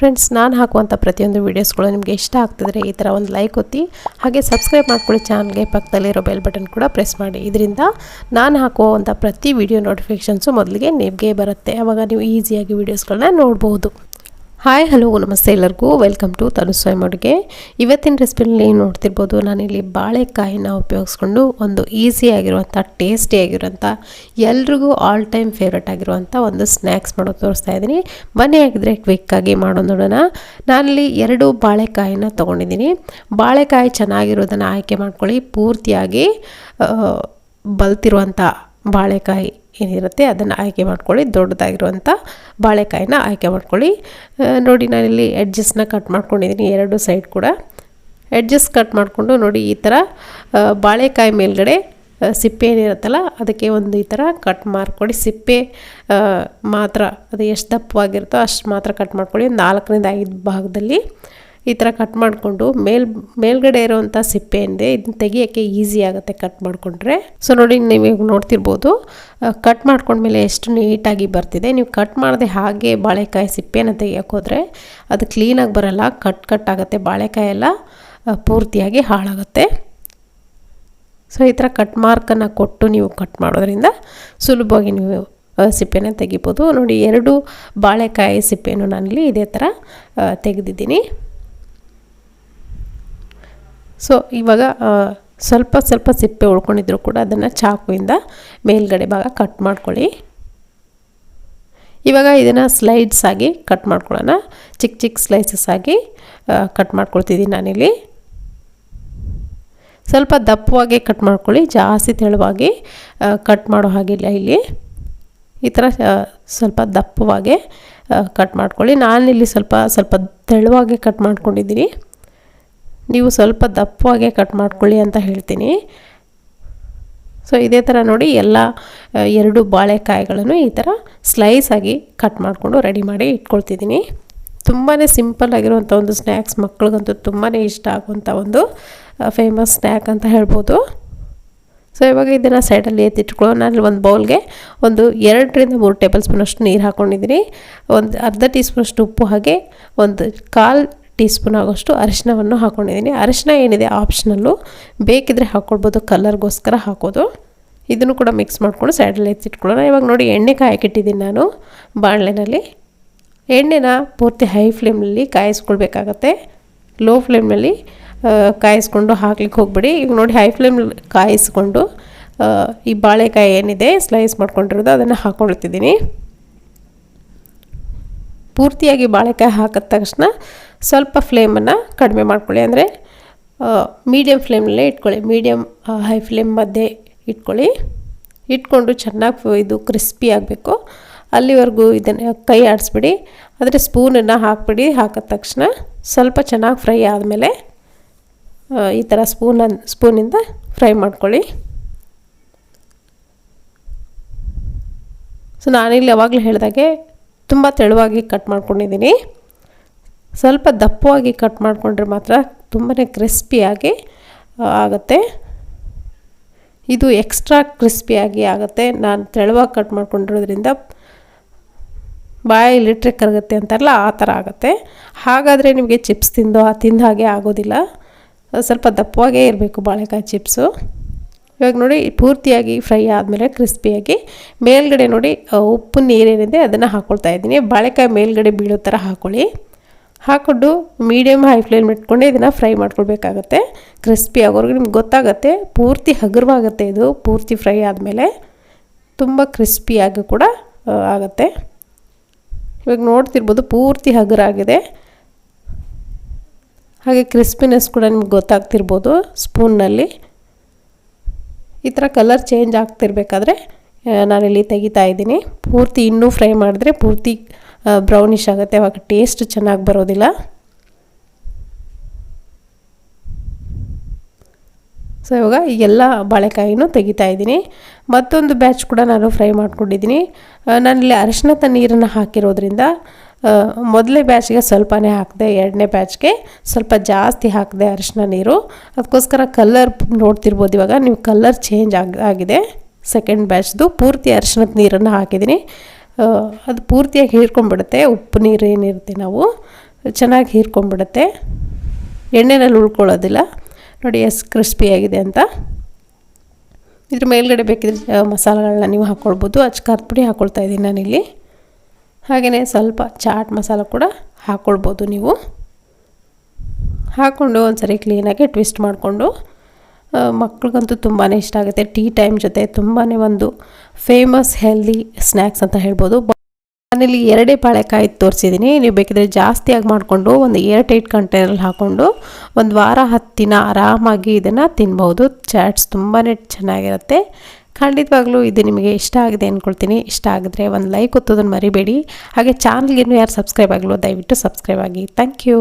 Friends, ನಾನು ಹಾಕುವಂಥ ಪ್ರತಿಯೊಂದು ವೀಡಿಯೋಸ್ಗಳು ನಿಮಗೆ ಇಷ್ಟ ಆಗ್ತಿದ್ರೆ ಈ ಥರ ಒಂದು ಲೈಕ್ ಒತ್ತಿ, ಹಾಗೆ ಸಬ್ಸ್ಕ್ರೈಬ್ ಮಾಡ್ಕೊಳ್ಳಿ ಚಾನಲ್ಗೆ. ಪಕ್ಕದಲ್ಲಿರೋ ಬೆಲ್ ಬಟನ್ ಕೂಡ ಪ್ರೆಸ್ ಮಾಡಿ. ಇದರಿಂದ ನಾನು ಹಾಕುವಂಥ ಪ್ರತಿ ವಿಡಿಯೋ ನೋಟಿಫಿಕೇಷನ್ಸು ಮೊದಲಿಗೆ ನಿಮಗೆ ಬರುತ್ತೆ. ಆವಾಗ ನೀವು ಈಸಿಯಾಗಿ ವೀಡಿಯೋಸ್ಗಳನ್ನ ನೋಡ್ಬೋದು. ಹಾಯ್, ಹಲೋ, ನಮಸ್ತೆ ಎಲ್ಲರಿಗೂ. ವೆಲ್ಕಮ್ ಟು ತನು ಸ್ವಯಂ ಅಡುಗೆ. ಇವತ್ತಿನ ರೆಸಿಪಿನಲ್ಲಿ ನೋಡ್ತಿರ್ಬೋದು, ನಾನಿಲ್ಲಿ ಬಾಳೆಕಾಯಿನ ಉಪಯೋಗಿಸ್ಕೊಂಡು ಒಂದು ಈಸಿಯಾಗಿರುವಂಥ, ಟೇಸ್ಟಿಯಾಗಿರುವಂಥ, ಎಲ್ರಿಗೂ ಆಲ್ ಟೈಮ್ ಫೇವ್ರೇಟ್ ಆಗಿರುವಂಥ ಒಂದು ಸ್ನ್ಯಾಕ್ಸ್ ಮಾಡೋದು ತೋರಿಸ್ತಾ ಇದ್ದೀನಿ. ಬನ್ನಿ, ಆಗಿದ್ರೆ ಕ್ವಿಕ್ಕಾಗಿ ಮಾಡೋದು ನೋಡೋಣ. ನಾನಿಲ್ಲಿ 2 ಬಾಳೆಕಾಯಿನ ತೊಗೊಂಡಿದ್ದೀನಿ. ಬಾಳೆಕಾಯಿ ಚೆನ್ನಾಗಿರೋದನ್ನು ಆಯ್ಕೆ ಮಾಡ್ಕೊಳ್ಳಿ. ಪೂರ್ತಿಯಾಗಿ ಬಲ್ತಿರುವಂಥ ಬಾಳೆಕಾಯಿ ಏನಿರುತ್ತೆ ಅದನ್ನು ಆಯ್ಕೆ ಮಾಡ್ಕೊಳ್ಳಿ. ದೊಡ್ಡದಾಗಿರುವಂಥ ಬಾಳೆಕಾಯಿನ ಆಯ್ಕೆ ಮಾಡ್ಕೊಳ್ಳಿ. ನೋಡಿ, ನಾನಿಲ್ಲಿ ಎಡ್ಜಸ್ನ ಕಟ್ ಮಾಡ್ಕೊಂಡಿದ್ದೀನಿ. 2 ಸೈಡ್ ಕೂಡ ಎಡ್ಜಸ್ ಕಟ್ ಮಾಡಿಕೊಂಡು ನೋಡಿ, ಈ ಥರ ಬಾಳೆಕಾಯಿ ಮೇಲ್ಗಡೆ ಸಿಪ್ಪೆ ಏನಿರುತ್ತಲ್ಲ ಅದಕ್ಕೆ ಒಂದು ಈ ಥರ ಕಟ್ ಮಾಡ್ಕೊಳ್ಳಿ. ಸಿಪ್ಪೆ ಮಾತ್ರ, ಅದು ಎಷ್ಟು ದಪ್ಪವಾಗಿರುತ್ತೋ ಅಷ್ಟು ಮಾತ್ರ ಕಟ್ ಮಾಡ್ಕೊಳ್ಳಿ. 4ರಿಂದ 5 ಭಾಗದಲ್ಲಿ ಈ ಥರ ಕಟ್ ಮಾಡಿಕೊಂಡು ಮೇಲ್ಗಡೆ ಇರೋವಂಥ ಸಿಪ್ಪೆ ಏನಿದೆ ಇದನ್ನ ತೆಗಿಯೋಕ್ಕೆ ಈಸಿ ಆಗುತ್ತೆ ಕಟ್ ಮಾಡಿಕೊಂಡ್ರೆ. ಸೊ ನೋಡಿ, ನೀವು ನೋಡ್ತಿರ್ಬೋದು, ಕಟ್ ಮಾಡ್ಕೊಂಡ್ಮೇಲೆ ಎಷ್ಟು ನೀಟಾಗಿ ಬರ್ತಿದೆ. ನೀವು ಕಟ್ ಮಾಡದೆ ಹಾಗೆ ಬಾಳೆಕಾಯಿ ಸಿಪ್ಪೆನ ತೆಗಿಯೋಕೆ ಹೋದರೆ ಅದು ಕ್ಲೀನಾಗಿ ಬರೋಲ್ಲ, ಕಟ್ ಆಗುತ್ತೆ. ಬಾಳೆಕಾಯಿ ಎಲ್ಲ ಪೂರ್ತಿಯಾಗಿ ಹಾಳಾಗುತ್ತೆ. ಸೊ ಈ ಥರ ಕಟ್ ಮಾರ್ಕನ್ನು ಕೊಟ್ಟು ನೀವು ಕಟ್ ಮಾಡೋದ್ರಿಂದ ಸುಲಭವಾಗಿ ನೀವು ಸಿಪ್ಪೆನ ತೆಗಿಬೋದು. ನೋಡಿ, 2 ಬಾಳೆಕಾಯಿ ಸಿಪ್ಪೆನೂ ನಾನಿಲ್ಲಿ ಇದೇ ಥರ ತೆಗೆದಿದ್ದೀನಿ. ಸೊ ಇವಾಗ ಸ್ವಲ್ಪ ಸಿಪ್ಪೆ ಉಳ್ಕೊಂಡಿದ್ರು ಕೂಡ ಅದನ್ನು ಚಾಕುವಿಂದ ಮೇಲ್ಗಡೆ ಭಾಗ ಕಟ್ ಮಾಡ್ಕೊಳ್ಳಿ. ಇವಾಗ ಇದನ್ನು ಸ್ಲೈಡ್ಸ್ ಆಗಿ ಕಟ್ ಮಾಡ್ಕೊಳ್ಳೋಣ. ಚಿಕ್ಕ ಸ್ಲೈಸಸ್ ಆಗಿ ಕಟ್ ಮಾಡ್ಕೊಳ್ತಿದ್ದೀನಿ ನಾನಿಲ್ಲಿ. ಸ್ವಲ್ಪ ದಪ್ಪವಾಗಿ ಕಟ್ ಮಾಡ್ಕೊಳ್ಳಿ, ಜಾಸ್ತಿ ತೆಳುವಾಗಿ ಕಟ್ ಮಾಡೋ ಹಾಗಿಲ್ಲ. ಇಲ್ಲಿ ಈ ಥರ ಸ್ವಲ್ಪ ದಪ್ಪವಾಗಿ ಕಟ್ ಮಾಡ್ಕೊಳ್ಳಿ. ನಾನಿಲ್ಲಿ ಸ್ವಲ್ಪ ತೆಳುವಾಗಿ ಕಟ್ ಮಾಡ್ಕೊಂಡಿದ್ದೀನಿ. ನೀವು ಸ್ವಲ್ಪ ದಪ್ಪವಾಗಿ ಕಟ್ ಮಾಡ್ಕೊಳ್ಳಿ ಅಂತ ಹೇಳ್ತೀನಿ. ಸೊ ಇದೇ ಥರ ನೋಡಿ, ಎಲ್ಲ 2 ಬಾಳೆಕಾಯಿಗಳನ್ನು ಈ ಥರ ಸ್ಲೈಸ್ ಆಗಿ ಕಟ್ ಮಾಡಿಕೊಂಡು ರೆಡಿ ಮಾಡಿ ಇಟ್ಕೊಳ್ತಿದ್ದೀನಿ. ತುಂಬಾ ಸಿಂಪಲ್ ಆಗಿರುವಂಥ ಒಂದು ಸ್ನ್ಯಾಕ್ಸ್, ಮಕ್ಳಿಗಂತೂ ತುಂಬಾ ಇಷ್ಟ ಆಗುವಂಥ ಒಂದು ಫೇಮಸ್ ಸ್ನ್ಯಾಕ್ ಅಂತ ಹೇಳ್ಬೋದು. ಸೊ ಇವಾಗ ಇದನ್ನು ಸೈಡಲ್ಲಿ ಎತ್ತಿಟ್ಕೊಳ್ಳೋ. ನಾನು ಒಂದು ಬೌಲ್ಗೆ ಒಂದು 2ರಿಂದ 3 ಟೇಬಲ್ ಸ್ಪೂನಷ್ಟು ನೀರು ಹಾಕ್ಕೊಂಡಿದ್ದೀನಿ. ಒಂದು ಅರ್ಧ ಟೀ ಸ್ಪೂನಷ್ಟು ಉಪ್ಪು, ಹಾಗೆ ಒಂದು 1/4 ಟೀ ಸ್ಪೂನ್ ಆಗೋಷ್ಟು ಅರಿಶಿನವನ್ನು ಹಾಕ್ಕೊಂಡಿದ್ದೀನಿ. ಅರಿಶಿನ ಏನಿದೆ ಆಪ್ಷನಲ್ಲು, ಬೇಕಿದ್ರೆ ಹಾಕ್ಕೊಳ್ಬೋದು, ಕಲರ್ಗೋಸ್ಕರ ಹಾಕೋದು. ಇದನ್ನು ಕೂಡ ಮಿಕ್ಸ್ ಮಾಡ್ಕೊಂಡು ಸೈಡಲ್ಲಿ ಎತ್ತಿಟ್ಕೊಳ್ಳೋಣ. ಇವಾಗ ನೋಡಿ, ಎಣ್ಣೆ ಕಾಯಕ್ಕಿಟ್ಟಿದ್ದೀನಿ ನಾನು ಬಾಣಲೆನಲ್ಲಿ. ಎಣ್ಣೆನ ಪೂರ್ತಿ ಹೈ ಫ್ಲೇಮ್ನಲ್ಲಿ ಕಾಯಿಸ್ಕೊಳ್ಬೇಕಾಗತ್ತೆ. ಲೋ ಫ್ಲೇಮ್ನಲ್ಲಿ ಕಾಯಿಸ್ಕೊಂಡು ಹಾಕ್ಲಿಕ್ಕೆ ಹೋಗ್ಬಿಡಿ. ಈಗ ನೋಡಿ, ಹೈ ಫ್ಲೇಮ್ನಲ್ಲಿ ಕಾಯಿಸ್ಕೊಂಡು ಈ ಬಾಳೆಕಾಯಿ ಏನಿದೆ ಸ್ಲೈಸ್ ಮಾಡ್ಕೊಂಡಿರೋದು ಅದನ್ನು ಹಾಕ್ಕೊಳ್ತಿದ್ದೀನಿ. ಪೂರ್ತಿಯಾಗಿ ಬಾಳೆಕಾಯಿ ಹಾಕಿದ ತಕ್ಷಣ ಸ್ವಲ್ಪ ಫ್ಲೇಮನ್ನು ಕಡಿಮೆ ಮಾಡ್ಕೊಳ್ಳಿ. ಅಂದರೆ ಮೀಡಿಯಮ್ ಫ್ಲೇಮಲ್ಲೇ ಇಟ್ಕೊಳ್ಳಿ. ಮೀಡಿಯಮ್ ಹೈ ಫ್ಲೇಮ್ ಮಧ್ಯೆ ಇಟ್ಕೊಂಡು ಚೆನ್ನಾಗಿ ಇದು ಕ್ರಿಸ್ಪಿ ಆಗಬೇಕು. ಅಲ್ಲಿವರೆಗೂ ಇದನ್ನು ಕೈ ಆಡಿಸ್ಬಿಡಿ. ಆದರೆ ಸ್ಪೂನನ್ನು ಹಾಕ್ಬಿಡಿ. ಹಾಕಿದ ತಕ್ಷಣ ಸ್ವಲ್ಪ ಚೆನ್ನಾಗಿ ಫ್ರೈ ಆದಮೇಲೆ ಈ ಥರ ಸ್ಪೂನಿಂದ ಫ್ರೈ ಮಾಡ್ಕೊಳ್ಳಿ. ಸೊ ನಾನಿಲ್ಲಿ ಯಾವಾಗಲೂ ಹೇಳಿದಾಗೆ ತುಂಬ ತೆಳುವಾಗಿ ಕಟ್ ಮಾಡ್ಕೊಂಡಿದ್ದೀನಿ. ಸ್ವಲ್ಪ ದಪ್ಪವಾಗಿ ಕಟ್ ಮಾಡಿಕೊಂಡ್ರೆ ಮಾತ್ರ ತುಂಬಾ ಕ್ರಿಸ್ಪಿಯಾಗಿ ಆಗುತ್ತೆ. ಇದು ಎಕ್ಸ್ಟ್ರಾ ಕ್ರಿಸ್ಪಿಯಾಗಿ ಆಗುತ್ತೆ. ನಾನು ತೆಳುವಾಗಿ ಕಟ್ ಮಾಡ್ಕೊಂಡಿರೋದ್ರಿಂದ ಬಾಯಲ್ಲಿ ಇಟ್ಟರೆ ಕರಗುತ್ತೆ ಅಂತಾರಲ್ಲ, ಆ ಥರ ಆಗುತ್ತೆ. ಹಾಗಾದರೆ ನಿಮಗೆ ಚಿಪ್ಸ್ ತಿಂದ ಹಾಗೆ ಆಗೋದಿಲ್ಲ. ಸ್ವಲ್ಪ ದಪ್ಪವಾಗೇ ಇರಬೇಕು ಬಾಳೆಕಾಯಿ ಚಿಪ್ಸು. ಇವಾಗ ನೋಡಿ, ಪೂರ್ತಿಯಾಗಿ ಫ್ರೈ ಆದಮೇಲೆ ಕ್ರಿಸ್ಪಿಯಾಗಿ ಮೇಲ್ಗಡೆ ನೋಡಿ ಉಪ್ಪು ನೀರೇನಿದೆ ಅದನ್ನು ಹಾಕ್ಕೊಳ್ತಾ ಇದ್ದೀನಿ. ಬಾಳೆಕಾಯಿ ಮೇಲ್ಗಡೆ ಬೀಳೋ ಥರ ಹಾಕ್ಕೊಂಡು ಮೀಡಿಯಮ್ ಹೈ ಫ್ಲೇಮ್ ಇಟ್ಕೊಂಡು ಇದನ್ನು ಫ್ರೈ ಮಾಡ್ಕೊಳ್ಬೇಕಾಗತ್ತೆ. ಕ್ರಿಸ್ಪಿ ಆಗೋರ್ಗೆ ನಿಮ್ಗೆ ಗೊತ್ತಾಗುತ್ತೆ. ಪೂರ್ತಿ ಹಗುರವಾಗುತ್ತೆ. ಇದು ಪೂರ್ತಿ ಫ್ರೈ ಆದಮೇಲೆ ತುಂಬ ಕ್ರಿಸ್ಪಿಯಾಗಿ ಕೂಡ ಆಗುತ್ತೆ. ಇವಾಗ ನೋಡ್ತಿರ್ಬೋದು, ಪೂರ್ತಿ ಹಗುರಾಗಿದೆ. ಹಾಗೆ ಕ್ರಿಸ್ಪಿನೆಸ್ ಕೂಡ ನಿಮ್ಗೆ ಗೊತ್ತಾಗ್ತಿರ್ಬೋದು ಸ್ಪೂನ್ನಲ್ಲಿ. ಈ ಥರ ಕಲರ್ ಚೇಂಜ್ ಆಗ್ತಿರ್ಬೇಕಾದ್ರೆ ನಾನಿಲ್ಲಿ ತೆಗಿತಾ ಇದ್ದೀನಿ. ಪೂರ್ತಿ ಇನ್ನೂ ಫ್ರೈ ಮಾಡಿದ್ರೆ ಪೂರ್ತಿ ಬ್ರೌನಿಷ್ ಆಗುತ್ತೆ, ಅವಾಗ ಟೇಸ್ಟ್ ಚೆನ್ನಾಗಿ ಬರೋದಿಲ್ಲ. ಸೊ ಇವಾಗ ಎಲ್ಲ ಬಾಳೆಕಾಯಿನೂ ತೆಗಿತಾ ಇದ್ದೀನಿ. ಮತ್ತೊಂದು ಬ್ಯಾಚ್ ಕೂಡ ನಾನು ಫ್ರೈ ಮಾಡ್ಕೊಂಡಿದ್ದೀನಿ. ನಾನಿಲ್ಲಿ ಅರಿಶಿನದ ನೀರನ್ನು ಹಾಕಿರೋದ್ರಿಂದ ಮೊದಲನೇ ಬ್ಯಾಚ್ಗೆ ಸ್ವಲ್ಪನೇ ಹಾಕಿದೆ, ಎರಡನೇ ಬ್ಯಾಚ್ಗೆ ಸ್ವಲ್ಪ ಜಾಸ್ತಿ ಹಾಕಿದೆ ಅರಿಶಿನ ನೀರು. ಅದಕ್ಕೋಸ್ಕರ ಕಲರ್ ನೋಡ್ತಿರ್ಬೋದು. ಇವಾಗ ನೀವು ಕಲರ್ ಚೇಂಜ್ ಆಗಿದೆ. ಸೆಕೆಂಡ್ ಬ್ಯಾಚ್ದು ಪೂರ್ತಿ ಅರಿಶಿನದ ನೀರನ್ನು ಹಾಕಿದ್ದೀನಿ. ಅದು ಪೂರ್ತಿಯಾಗಿ ಹೀರ್ಕೊಂಡ್ಬಿಡುತ್ತೆ, ಉಪ್ಪು ನೀರು ಏನಿರುತ್ತೆ ನಾವು. ಚೆನ್ನಾಗಿ ಹೀರ್ಕೊಂಡ್ಬಿಡುತ್ತೆ, ಎಣ್ಣೆನಲ್ಲಿ ಉಳ್ಕೊಳ್ಳೋದಿಲ್ಲ. ನೋಡಿ ಎಷ್ಟು ಕ್ರಿಸ್ಪಿಯಾಗಿದೆ ಅಂತ. ಇದ್ರ ಮೇಲ್ಗಡೆ ಬೇಕಿದ್ರೆ ಮಸಾಲೆಗಳನ್ನ ನೀವು ಹಾಕ್ಕೊಳ್ಬೋದು. ಖಾರದ ಪುಡಿ ಹಾಕ್ಕೊಳ್ತಾ ಇದ್ದೀನಿ ನಾನಿಲ್ಲಿ. ಹಾಗೆಯೇ ಸ್ವಲ್ಪ ಚಾಟ್ ಮಸಾಲ ಕೂಡ ಹಾಕ್ಕೊಳ್ಬೋದು ನೀವು. ಹಾಕ್ಕೊಂಡು ಒಂದ್ಸರಿ ಕ್ಲೀನಾಗಿ ಟ್ವಿಸ್ಟ್ ಮಾಡಿಕೊಂಡು, ಮಕ್ಳಿಗಂತೂ ತುಂಬಾ ಇಷ್ಟ ಆಗುತ್ತೆ. ಟೀ ಟೈಮ್ ಜೊತೆ ತುಂಬಾ ಒಂದು ಫೇಮಸ್ ಹೆಲ್ದಿ ಸ್ನ್ಯಾಕ್ಸ್ ಅಂತ ಹೇಳ್ಬೋದು. ನಾನಿಲ್ಲಿ 2 ಬಾಳೆಕಾಯಿ ತೋರಿಸಿದ್ದೀನಿ. ನೀವು ಬೇಕಿದ್ರೆ ಜಾಸ್ತಿಯಾಗಿ ಮಾಡಿಕೊಂಡು ಒಂದು ಏರ್ಟೈಟ್ ಕಂಟೈನಲ್ಲಿ ಹಾಕ್ಕೊಂಡು ಒಂದು ವಾರ 10 ದಿನ ಆರಾಮಾಗಿ ಇದನ್ನು ತಿನ್ಬೋದು. ಚಾಟ್ಸ್ ತುಂಬಾ ಚೆನ್ನಾಗಿರುತ್ತೆ. ಖಂಡಿತವಾಗ್ಲೂ ಇದು ನಿಮಗೆ ಇಷ್ಟ ಆಗಿದೆ ಅಂದ್ಕೊಳ್ತೀನಿ. ಇಷ್ಟ ಆಗಿದ್ರೆ ಒಂದು ಲೈಕ್ ಒತ್ತೋದನ್ನು ಮರಿಬೇಡಿ. ಹಾಗೆ ಚಾನಲ್ಗೆ ಇನ್ನೂ ಯಾರು ಸಬ್ಸ್ಕ್ರೈಬ್ ಆಗಲು ದಯವಿಟ್ಟು ಸಬ್ಸ್ಕ್ರೈಬ್ ಆಗಿ. Thank you.